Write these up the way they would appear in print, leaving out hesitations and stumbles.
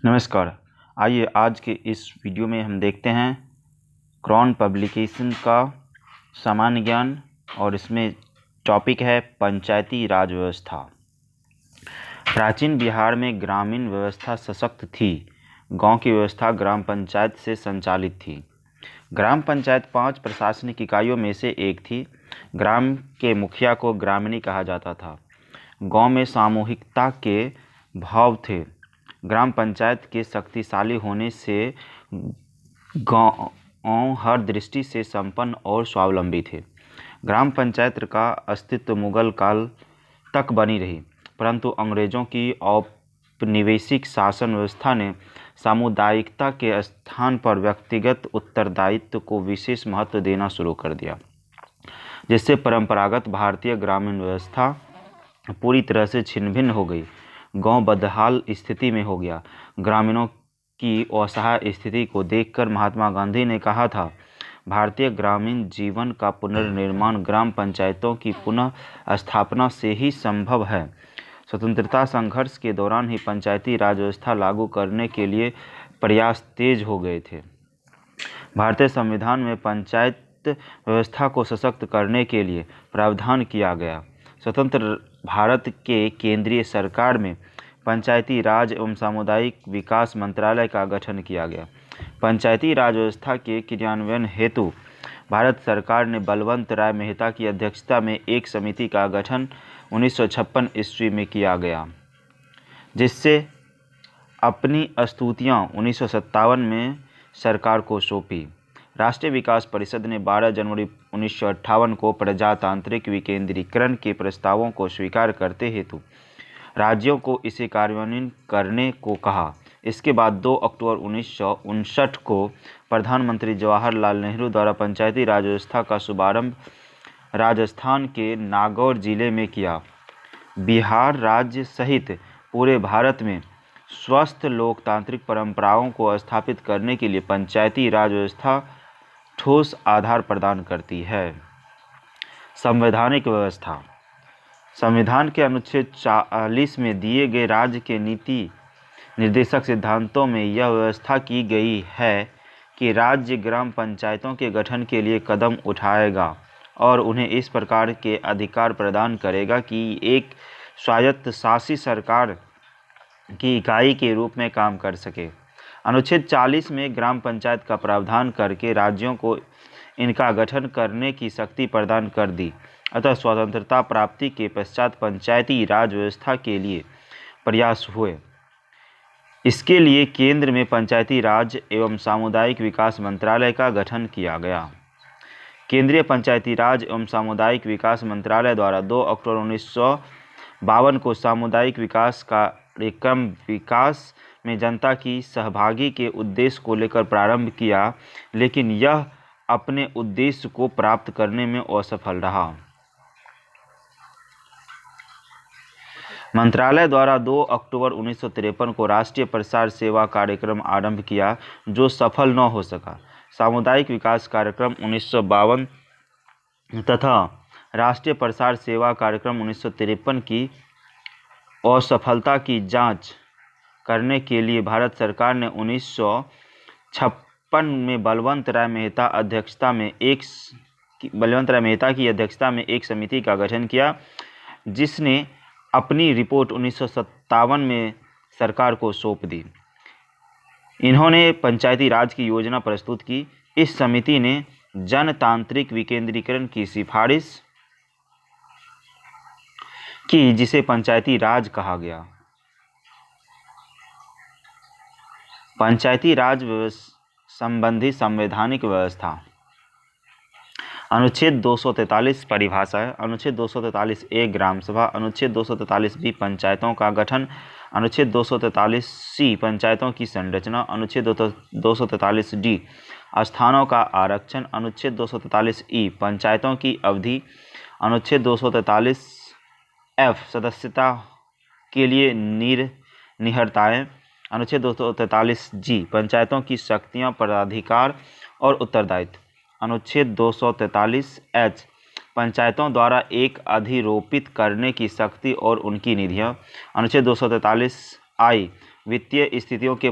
नमस्कार। आइए आज के इस वीडियो में हम देखते हैं क्रॉन पब्लिकेशन का सामान्य ज्ञान और इसमें टॉपिक है पंचायती राज व्यवस्था। प्राचीन बिहार में ग्रामीण व्यवस्था सशक्त थी। गांव की व्यवस्था ग्राम पंचायत से संचालित थी। ग्राम पंचायत 5 प्रशासनिक इकाइयों में से एक थी। ग्राम के मुखिया को ग्रामीणी कहा जाता था। गांव में सामूहिकता के भाव थे। ग्राम पंचायत के शक्तिशाली होने से गांव हर दृष्टि से संपन्न और स्वावलंबी थे। ग्राम पंचायत का अस्तित्व मुगल काल तक बनी रही, परंतु अंग्रेजों की औपनिवेशिक शासन व्यवस्था ने सामुदायिकता के स्थान पर व्यक्तिगत उत्तरदायित्व को विशेष महत्व देना शुरू कर दिया, जिससे परंपरागत भारतीय ग्रामीण व्यवस्था पूरी तरह से छिन्न-भिन्न हो गई। गांव बदहाल स्थिति में हो गया। ग्रामीणों की असहाय स्थिति को देखकर महात्मा गांधी ने कहा था, भारतीय ग्रामीण जीवन का पुनर्निर्माण ग्राम पंचायतों की पुनः स्थापना से ही संभव है। स्वतंत्रता संघर्ष के दौरान ही पंचायती राज व्यवस्था लागू करने के लिए प्रयास तेज हो गए थे। भारतीय संविधान में पंचायत व्यवस्था को सशक्त करने के लिए प्रावधान किया गया। स्वतंत्र भारत के केंद्रीय सरकार में पंचायती राज एवं सामुदायिक विकास मंत्रालय का गठन किया गया। पंचायती राज व्यवस्था के क्रियान्वयन हेतु भारत सरकार ने बलवंत राय मेहता की अध्यक्षता में एक समिति का गठन 1956 ईस्वी में किया गया, जिससे अपनी स्तुतियां 1957 में सरकार को सौंपी। राष्ट्रीय विकास परिषद ने 12 जनवरी 1958 को प्रजातांत्रिक विकेंद्रीकरण के प्रस्तावों को स्वीकार करते हेतु राज्यों को इसे कार्यान्वित करने को कहा। इसके बाद 2 अक्टूबर 1959 को प्रधानमंत्री जवाहरलाल नेहरू द्वारा पंचायती राज व्यवस्था का शुभारंभ राजस्थान के नागौर जिले में किया। बिहार राज्य सहित पूरे भारत में स्वस्थ लोकतांत्रिक परंपराओं को स्थापित करने के लिए पंचायती राज व्यवस्था ठोस आधार प्रदान करती है। संवैधानिक व्यवस्था। संविधान के अनुच्छेद 40 में दिए गए राज्य के नीति निर्देशक सिद्धांतों में यह व्यवस्था की गई है कि राज्य ग्राम पंचायतों के गठन के लिए कदम उठाएगा और उन्हें इस प्रकार के अधिकार प्रदान करेगा कि एक स्वायत्तशासी सरकार की इकाई के रूप में काम कर सके। अनुच्छेद 40 में ग्राम पंचायत का प्रावधान करके राज्यों को इनका गठन करने की शक्ति प्रदान कर दी। अतः स्वतंत्रता प्राप्ति के पश्चात पंचायती राज व्यवस्था के लिए प्रयास हुए। इसके लिए केंद्र में पंचायती राज एवं सामुदायिक विकास मंत्रालय का गठन किया गया। केंद्रीय पंचायती राज एवं सामुदायिक विकास मंत्रालय द्वारा 2 अक्टूबर 1952 को सामुदायिक विकास कार्यक्रम विकास में जनता की सहभागी के उद्देश्य को लेकर प्रारंभ किया, लेकिन यह अपने उद्देश्य को प्राप्त करने में असफल रहा। मंत्रालय द्वारा 2 अक्टूबर 1953 को राष्ट्रीय प्रसार सेवा कार्यक्रम आरंभ किया, जो सफल न हो सका। सामुदायिक विकास कार्यक्रम 1952 तथा राष्ट्रीय प्रसार सेवा कार्यक्रम 1953 की असफलता की जांच करने के लिए भारत सरकार ने 1956 में बलवंत राय मेहता की अध्यक्षता में एक समिति का गठन किया, जिसने अपनी रिपोर्ट 1957 में सरकार को सौंप दी। इन्होंने पंचायती राज की योजना प्रस्तुत की। इस समिति ने जनतांत्रिक विकेंद्रीकरण की सिफारिश की, जिसे पंचायती राज कहा गया। पंचायती राज संबंधी संवैधानिक व्यवस्था। अनुच्छेद 243 परिभाषा है। अनुच्छेद 243 ए ग्राम सभा। अनुच्छेद 243 बी पंचायतों का गठन। अनुच्छेद 243 सी पंचायतों की संरचना। अनुच्छेद 243 डी स्थानों का आरक्षण। अनुच्छेद 243 ई पंचायतों की अवधि। अनुच्छेद 243 एफ सदस्यता के लिए निहर्ताएँ। अनुच्छेद 243 जी पंचायतों की शक्तियाँ, पदाधिकार और उत्तरदायित्व। अनुच्छेद 243 एच पंचायतों द्वारा एक अधिरोपित करने की शक्ति और उनकी निधियाँ। अनुच्छेद 243 आई वित्तीय स्थितियों के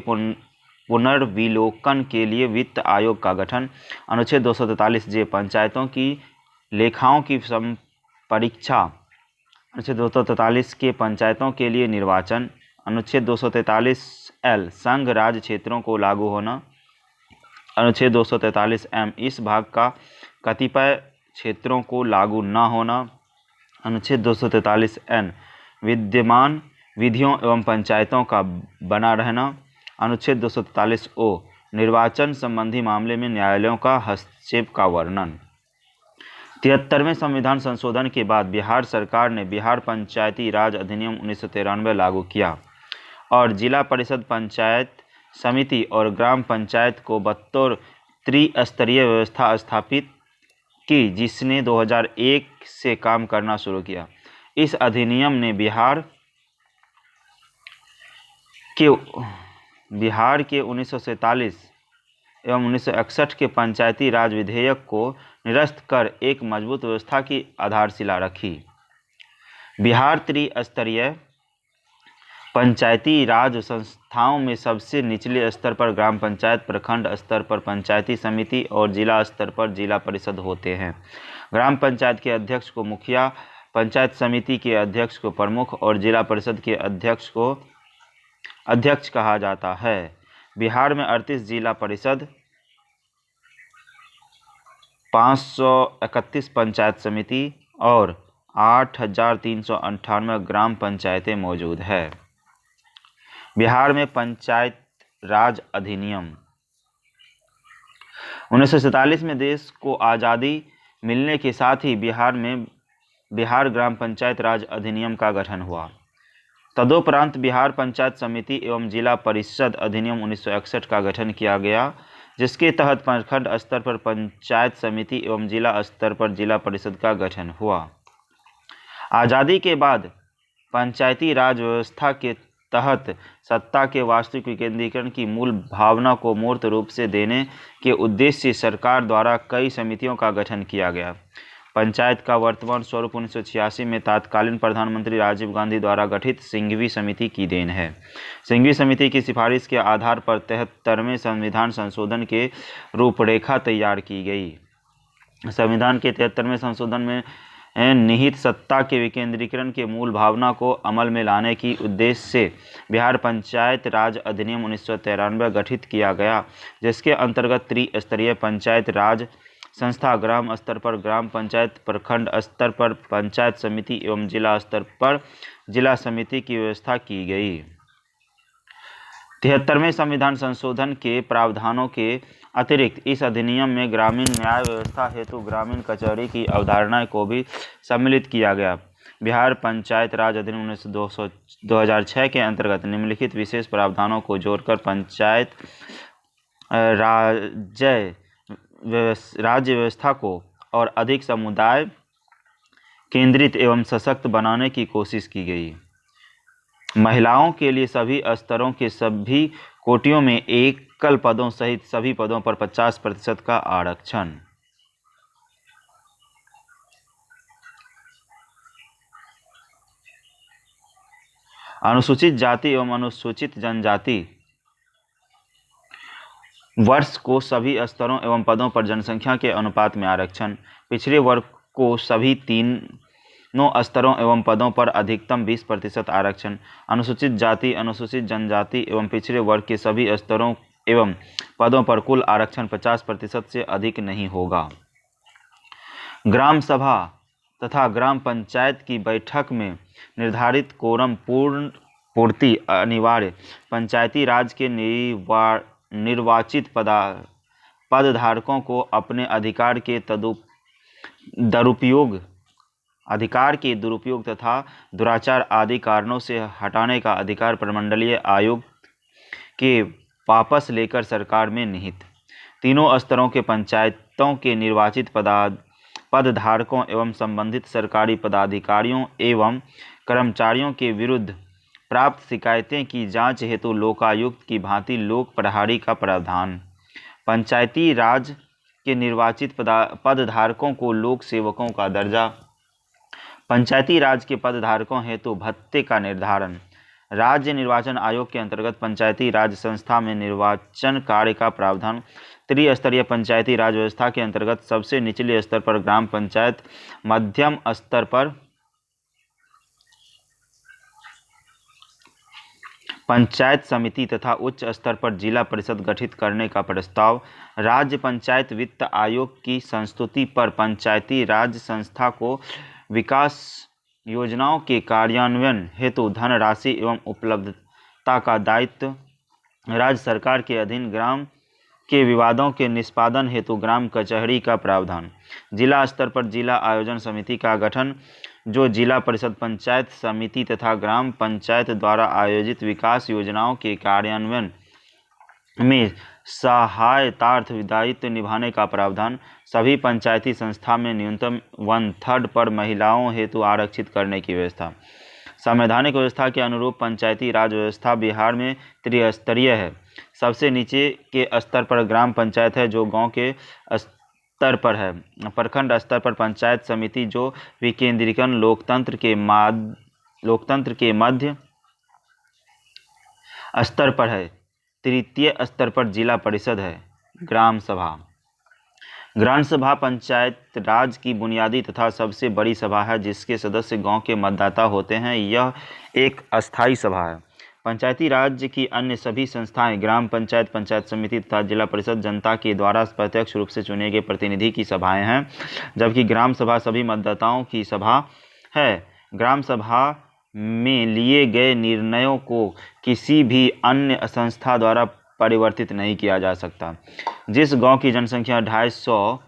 पुनर्विलोकन के लिए वित्त आयोग का गठन। अनुच्छेद 243 जे पंचायतों की लेखाओं की परीक्षा। अनुच्छेद 243 के पंचायतों के लिए निर्वाचन। अनुच्छेद 243 एल संघ राज्य क्षेत्रों को लागू होना। अनुच्छेद 243 एम इस भाग का कतिपय क्षेत्रों को लागू न होना। अनुच्छेद 243 एन विद्यमान विधियों एवं पंचायतों का बना रहना। अनुच्छेद 243 ओ निर्वाचन संबंधी मामले में न्यायालयों का हस्तक्षेप का वर्णन। 73वें संविधान संशोधन के बाद बिहार सरकार ने बिहार पंचायती राज अधिनियम 1993 लागू किया और जिला परिषद, पंचायत समिति और ग्राम पंचायत को बतौर त्रिस्तरीय व्यवस्था स्थापित की, जिसने 2001 से काम करना शुरू किया। इस अधिनियम ने बिहार के 1947 एवं 1961 के पंचायती राज विधेयक को निरस्त कर एक मजबूत व्यवस्था की आधारशिला रखी। बिहार त्रिस्तरीय पंचायती राज संस्थाओं में सबसे निचले स्तर पर ग्राम पंचायत, प्रखंड स्तर पर पंचायती समिति और जिला स्तर पर जिला परिषद होते हैं। ग्राम पंचायत के अध्यक्ष को मुखिया, पंचायत समिति के अध्यक्ष को प्रमुख और जिला परिषद के अध्यक्ष को अध्यक्ष कहा जाता है। बिहार में 38 जिला परिषद, 531 पंचायत समिति और 8,398 ग्राम पंचायतें मौजूद है। बिहार में पंचायत राज अधिनियम 1947 में देश को आज़ादी मिलने के साथ ही बिहार में बिहार ग्राम पंचायत राज अधिनियम का गठन हुआ। तदोपरांत बिहार पंचायत समिति एवं जिला परिषद अधिनियम 1961 का गठन किया गया, जिसके तहत प्रखंड स्तर पर पंचायत समिति एवं जिला स्तर पर जिला परिषद का गठन हुआ। आज़ादी के बाद पंचायती राज व्यवस्था के तहत सत्ता के वास्तविक विकेंद्रीकरण की मूल भावना को मूर्त रूप से देने के उद्देश्य से सरकार द्वारा कई समितियों का गठन किया गया। पंचायत का वर्तमान स्वरूप 1986 में तत्कालीन प्रधानमंत्री राजीव गांधी द्वारा गठित सिंघवी समिति की देन है। सिंघवी समिति की सिफारिश के आधार पर 73वें संविधान संशोधन के रूपरेखा तैयार की गई। संविधान के 73वें संशोधन में निहित सत्ता के विकेंद्रीकरण के मूल भावना को अमल में लाने की उद्देश्य से बिहार पंचायत राज अधिनियम 1993 गठित किया गया, जिसके अंतर्गत त्रिस्तरीय पंचायत राज संस्था, ग्राम स्तर पर ग्राम पंचायत, प्रखंड स्तर पर पंचायत समिति एवं जिला स्तर पर जिला समिति की व्यवस्था की गई। 73वें संविधान संशोधन के प्रावधानों के अतिरिक्त इस अधिनियम में ग्रामीण न्याय व्यवस्था हेतु ग्रामीण कचहरी की अवधारणा को भी सम्मिलित किया गया। बिहार पंचायत राज अधिनियम 2006 के अंतर्गत निम्नलिखित विशेष प्रावधानों को जोड़कर पंचायत राज्य व्यवस्था को और अधिक समुदाय केंद्रित एवं सशक्त बनाने की कोशिश की गई। महिलाओं के लिए सभी स्तरों के सभी कोटियों में एकल पदों सहित सभी पदों पर 50% का आरक्षण। अनुसूचित जाति एवं अनुसूचित जनजाति वर्ष को सभी स्तरों एवं पदों पर जनसंख्या के अनुपात में आरक्षण। पिछड़े वर्ग को सभी तीनों स्तरों एवं पदों पर अधिकतम 20% आरक्षण। अनुसूचित जाति, अनुसूचित जनजाति एवं पिछड़े वर्ग के सभी स्तरों एवं पदों पर कुल आरक्षण 50% से अधिक नहीं होगा। ग्राम सभा तथा ग्राम पंचायत की बैठक में निर्धारित कोरम पूर्ति अनिवार्य। पंचायती राज के निर्वाचित पदधारकों को अपने अधिकार के दुरुपयोग तथा दुराचार आदि कारणों से हटाने का अधिकार प्रमंडलीय आयुक्त के वापस लेकर सरकार में निहित। तीनों स्तरों के पंचायतों के निर्वाचित पदधारकों एवं संबंधित सरकारी पदाधिकारियों एवं कर्मचारियों के विरुद्ध प्राप्त शिकायतें की जांच हेतु लोकायुक्त की भांति लोक प्रहरी का प्रावधान। पंचायती राज के निर्वाचित पदधारकों को लोक सेवकों का दर्जा। पंचायती राज के पदधारकों हेतु भत्ते का निर्धारण। राज्य निर्वाचन आयोग के अंतर्गत पंचायती राज संस्था में निर्वाचन कार्य का प्रावधान। त्रिस्तरीय पंचायती राज व्यवस्था के अंतर्गत सबसे निचले स्तर पर ग्राम पंचायत, मध्यम स्तर पर पंचायत समिति तथा उच्च स्तर पर जिला परिषद गठित करने का प्रस्ताव। राज्य पंचायत वित्त आयोग की संस्तुति पर पंचायती राज संस्था को विकास योजनाओं के कार्यान्वयन हेतु धनराशि एवं उपलब्धता का दायित्व। राज्य सरकार के अधीन ग्राम के विवादों के निष्पादन हेतु ग्राम कचहरी का प्रावधान। जिला स्तर पर जिला आयोजन समिति का गठन, जो जिला परिषद, पंचायत समिति तथा ग्राम पंचायत द्वारा आयोजित विकास योजनाओं के कार्यान्वयन में सहायतार्थ दायित्व निभाने का प्रावधान। सभी पंचायती संस्था में न्यूनतम 1/3 पर महिलाओं हेतु आरक्षित करने की व्यवस्था। संवैधानिक व्यवस्था के अनुरूप पंचायती राज व्यवस्था बिहार में त्रिस्तरीय है। सबसे नीचे के स्तर पर ग्राम पंचायत है, जो गांव के स्तर पर है। प्रखंड स्तर पर पंचायत समिति, जो विकेंद्रीकरण लोकतंत्र के मध्य स्तर पर है। तृतीय स्तर पर जिला परिषद है। ग्राम सभा पंचायत राज की बुनियादी तथा सबसे बड़ी सभा है, जिसके सदस्य गांव के मतदाता होते हैं। यह एक अस्थायी सभा है। पंचायती राज की अन्य सभी संस्थाएं, ग्राम पंचायत, पंचायत समिति तथा जिला परिषद जनता के द्वारा प्रत्यक्ष रूप से चुने गए प्रतिनिधि की सभाएं हैं, जबकि ग्राम सभा सभी मतदाताओं की सभा है। ग्राम सभा में लिए गए निर्णयों को किसी भी अन्य संस्था द्वारा परिवर्तित नहीं किया जा सकता। जिस गांव की जनसंख्या 250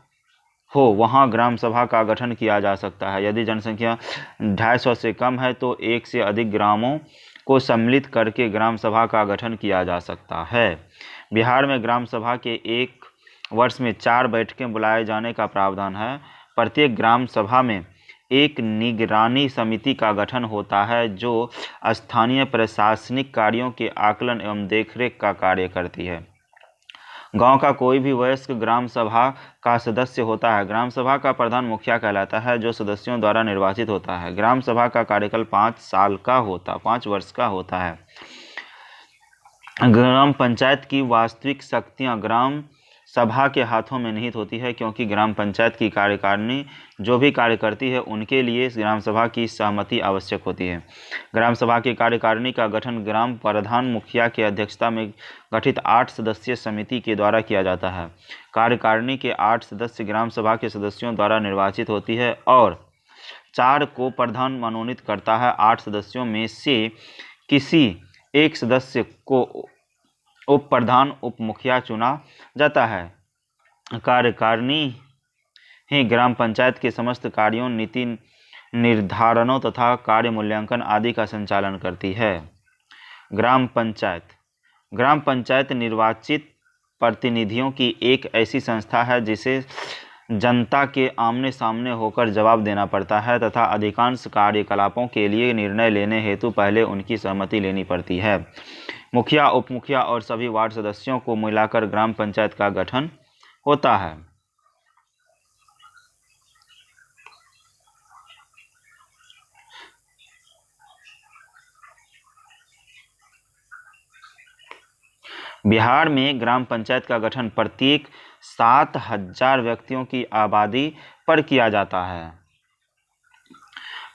हो, वहां ग्राम सभा का गठन किया जा सकता है। यदि जनसंख्या 250 से कम है तो एक से अधिक ग्रामों को सम्मिलित करके ग्राम सभा का गठन किया जा सकता है। बिहार में ग्राम सभा के एक वर्ष में 4 बैठकें बुलाए जाने का प्रावधान है। प्रत्येक ग्राम सभा में एक निगरानी समिति का गठन होता है, जो स्थानीय प्रशासनिक कार्यों के आकलन एवं देखरेख का कार्य करती है। गांव का कोई भी वयस्क ग्राम सभा का सदस्य होता है। ग्राम सभा का प्रधान मुखिया कहलाता है, जो सदस्यों द्वारा निर्वाचित होता है। ग्राम सभा का कार्यकाल 5 वर्ष का होता है। ग्राम पंचायत की वास्तविक शक्तियां ग्राम सभा के हाथों में निहित होती है, क्योंकि ग्राम पंचायत की कार्यकारिणी जो भी कार्य करती है, उनके लिए ग्राम सभा की सहमति आवश्यक होती है। ग्राम सभा की कार्यकारिणी का गठन ग्राम प्रधान मुखिया की अध्यक्षता में गठित 8 सदस्यीय समिति के द्वारा किया जाता है। कार्यकारिणी के 8 सदस्य ग्राम सभा के सदस्यों द्वारा निर्वाचित होती है और 4 को प्रधान मनोनीत करता है। 8 सदस्यों में से किसी एक सदस्य को उप प्रधान उप मुखिया चुना जाता है। कार्यकारिणी ही ग्राम पंचायत के समस्त कार्यों, नीति निर्धारणों तथा कार्य मूल्यांकन आदि का संचालन करती है। ग्राम पंचायत निर्वाचित प्रतिनिधियों की एक ऐसी संस्था है जिसे जनता के आमने सामने होकर जवाब देना पड़ता है तथा अधिकांश कार्यकलापों के लिए निर्णय लेने हेतु पहले उनकी सहमति लेनी पड़ती है। मुखिया, उपमुखिया और सभी वार्ड सदस्यों को मिलाकर ग्राम पंचायत का गठन होता है। बिहार में ग्राम पंचायत का गठन प्रत्येक 7000 व्यक्तियों की आबादी पर किया जाता है।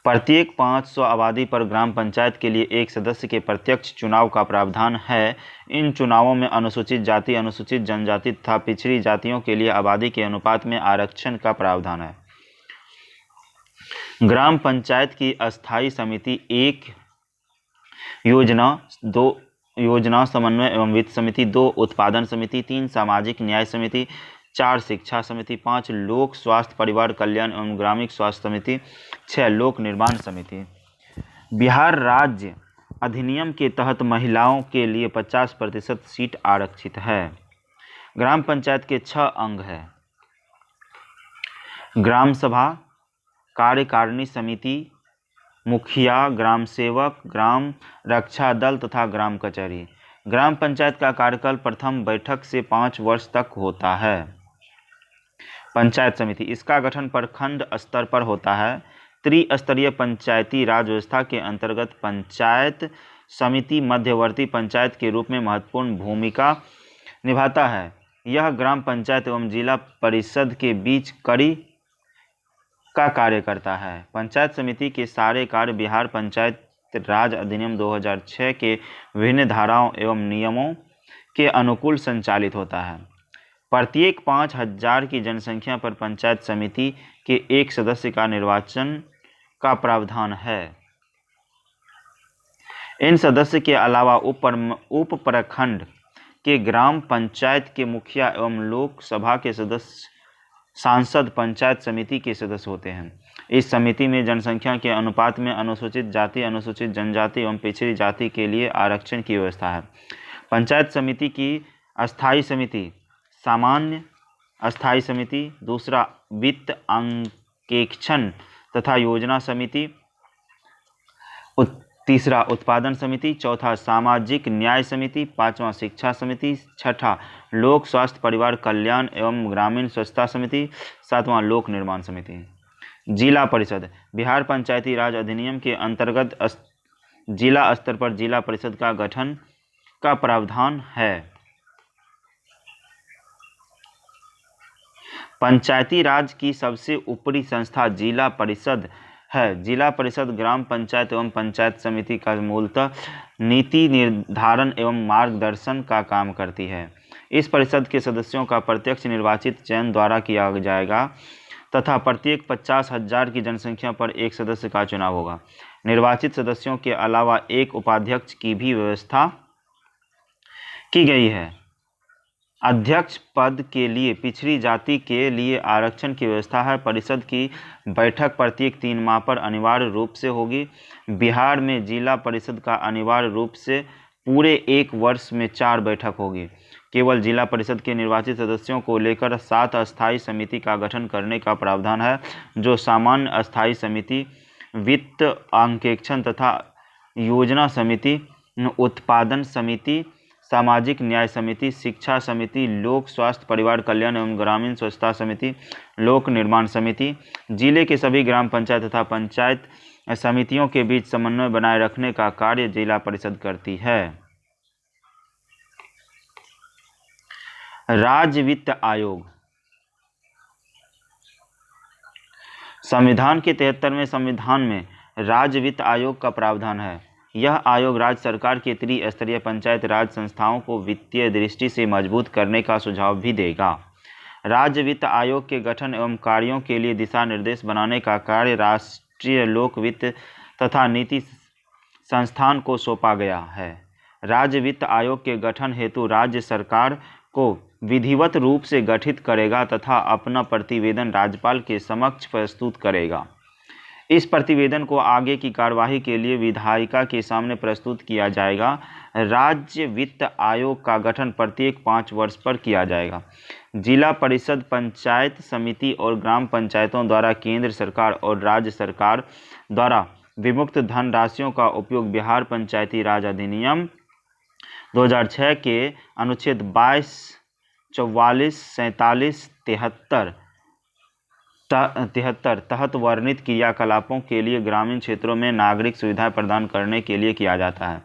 प्रत्येक 500 आबादी पर ग्राम पंचायत के लिए एक सदस्य के प्रत्यक्ष चुनाव का प्रावधान है। इन चुनावों में अनुसूचित जाति, अनुसूचित जनजाति तथा पिछड़ी जातियों के लिए आबादी के अनुपात में आरक्षण का प्रावधान है। ग्राम पंचायत की अस्थायी समिति 1 योजना समन्वय एवं वित्त समिति, 2 उत्पादन समिति, 3 सामाजिक न्याय समिति, 4 शिक्षा समिति, 5 लोक स्वास्थ्य परिवार कल्याण एवं ग्रामीण स्वास्थ्य समिति, 6 लोक निर्माण समिति। बिहार राज्य अधिनियम के तहत महिलाओं के लिए 50% सीट आरक्षित है। ग्राम पंचायत के 6 अंग हैं: ग्राम सभा, कार्यकारिणी समिति, मुखिया, ग्राम सेवक, ग्राम रक्षा दल तथा ग्राम कचहरी। ग्राम पंचायत का कार्यकाल प्रथम बैठक से 5 वर्ष तक होता है। पंचायत समिति, इसका गठन प्रखंड स्तर पर होता है। त्रिस्तरीय पंचायती राज व्यवस्था के अंतर्गत पंचायत समिति मध्यवर्ती पंचायत के रूप में महत्वपूर्ण भूमिका निभाता है। यह ग्राम पंचायत एवं जिला परिषद के बीच कड़ी का कार्य करता है। पंचायत समिति के सारे कार्य बिहार पंचायत राज अधिनियम 2006 के विभिन्न धाराओं एवं नियमों के अनुकूल संचालित होता है। प्रत्येक 5000 की जनसंख्या पर पंचायत समिति के एक सदस्य का निर्वाचन का प्रावधान है। इन सदस्य के अलावा उप प्रखंड के ग्राम पंचायत के मुखिया एवं लोकसभा के सदस्य सांसद पंचायत समिति के सदस्य होते हैं। इस समिति में जनसंख्या के अनुपात में अनुसूचित जाति, अनुसूचित जनजाति एवं पिछड़ी जाति के लिए आरक्षण की व्यवस्था है। पंचायत समिति की अस्थायी समिति, सामान्य अस्थायी समिति, दूसरा वित्त अंकेक्षण तथा योजना समिति, तीसरा उत्पादन समिति, चौथा सामाजिक न्याय समिति, पांचवा शिक्षा समिति, छठा लोक स्वास्थ्य परिवार कल्याण एवं ग्रामीण स्वच्छता समिति, सातवां लोक निर्माण समिति। जिला परिषद बिहार पंचायती राज अधिनियम के अंतर्गत जिला स्तर पर जिला परिषद का गठन का प्रावधान है। पंचायती राज की सबसे ऊपरी संस्था जिला परिषद है। जिला परिषद ग्राम पंचायत एवं पंचायत समिति का मूलतः नीति निर्धारण एवं मार्गदर्शन का काम करती है। इस परिषद के सदस्यों का प्रत्यक्ष निर्वाचित चयन द्वारा किया जाएगा तथा प्रत्येक 50,000 की जनसंख्या पर एक सदस्य का चुनाव होगा। निर्वाचित सदस्यों के अलावा एक उपाध्यक्ष की भी व्यवस्था की गई है। अध्यक्ष पद के लिए पिछड़ी जाति के लिए आरक्षण की व्यवस्था है। परिषद की बैठक प्रत्येक 3 माह पर अनिवार्य रूप से होगी। बिहार में जिला परिषद का अनिवार्य रूप से पूरे 1 वर्ष में 4 बैठक होगी। केवल जिला परिषद के निर्वाचित सदस्यों को लेकर 7 अस्थायी समिति का गठन करने का प्रावधान है, जो सामान्य अस्थायी समिति, वित्त अंकेक्षण तथा योजना समिति, उत्पादन समिति, सामाजिक न्याय समिति, शिक्षा समिति, लोक स्वास्थ्य परिवार कल्याण एवं ग्रामीण स्वच्छता समिति, लोक निर्माण समिति। जिले के सभी ग्राम पंचायत तथा पंचायत समितियों के बीच समन्वय बनाए रखने का कार्य जिला परिषद करती है। राज्य वित्त आयोग संविधान के 73वें संविधान में राज्य वित्त आयोग का प्रावधान है। यह आयोग राज्य सरकार के त्रिस्तरीय पंचायत राज संस्थाओं को वित्तीय दृष्टि से मजबूत करने का सुझाव भी देगा। राज्य वित्त आयोग के गठन एवं कार्यों के लिए दिशा निर्देश बनाने का कार्य राष्ट्रीय लोक वित्त तथा नीति संस्थान को सौंपा गया है। राज्य वित्त आयोग के गठन हेतु राज्य सरकार को विधिवत रूप से गठित करेगा तथा अपना प्रतिवेदन राज्यपाल के समक्ष प्रस्तुत करेगा। इस प्रतिवेदन को आगे की कार्यवाही के लिए विधायिका के सामने प्रस्तुत किया जाएगा। राज्य वित्त आयोग का गठन प्रत्येक 5 वर्ष पर किया जाएगा। जिला परिषद पंचायत समिति और ग्राम पंचायतों द्वारा केंद्र सरकार और राज्य सरकार द्वारा विमुक्त धन राशियों का उपयोग बिहार पंचायती राज अधिनियम 2006 के अनुच्छेद 22, 44, 47, 73 तहत वर्णित क्रियाकलापों के लिए ग्रामीण क्षेत्रों में नागरिक सुविधाएं प्रदान करने के लिए किया जाता है।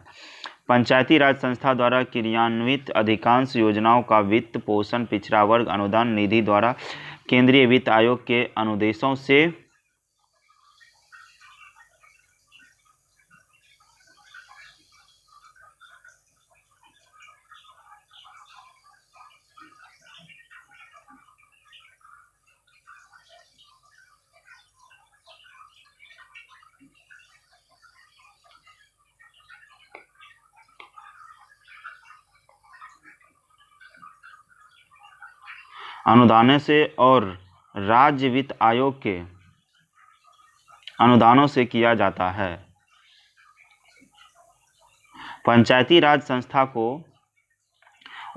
पंचायती राज संस्था द्वारा क्रियान्वित अधिकांश योजनाओं का वित्त पोषण पिछड़ा वर्ग अनुदान निधि द्वारा केंद्रीय वित्त आयोग के अनुदेशों से अनुदानों से और राज्य वित्त आयोग के अनुदानों से किया जाता है। पंचायती राज संस्था को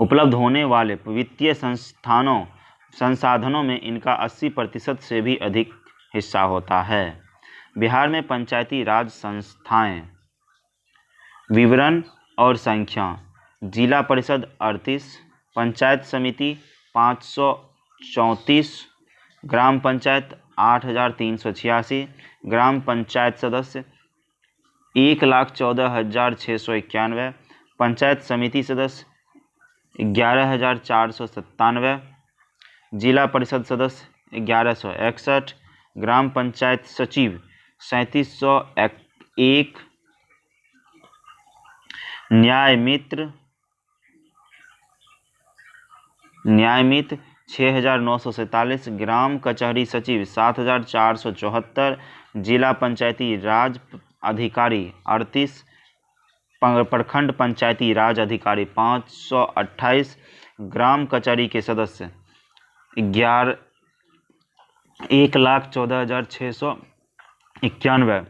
उपलब्ध होने वाले वित्तीय संसाधनों में इनका 80% से भी अधिक हिस्सा होता है। बिहार में पंचायती राज संस्थाएं विवरण और संख्या: जिला परिषद 38, पंचायत समिति 534, ग्राम पंचायत 8,386, ग्राम पंचायत सदस्य 1,14,691। पंचायत समिति सदस्य 11,497। जिला परिषद सदस्य 1161। ग्राम पंचायत सचिव 3701। न्याय मित्र 6,947। ग्राम कचहरी सचिव 7,474। जिला पंचायती राज अधिकारी 38। प्रखंड पंचायती राज अधिकारी 528। ग्राम कचहरी के सदस्य 1,14,691।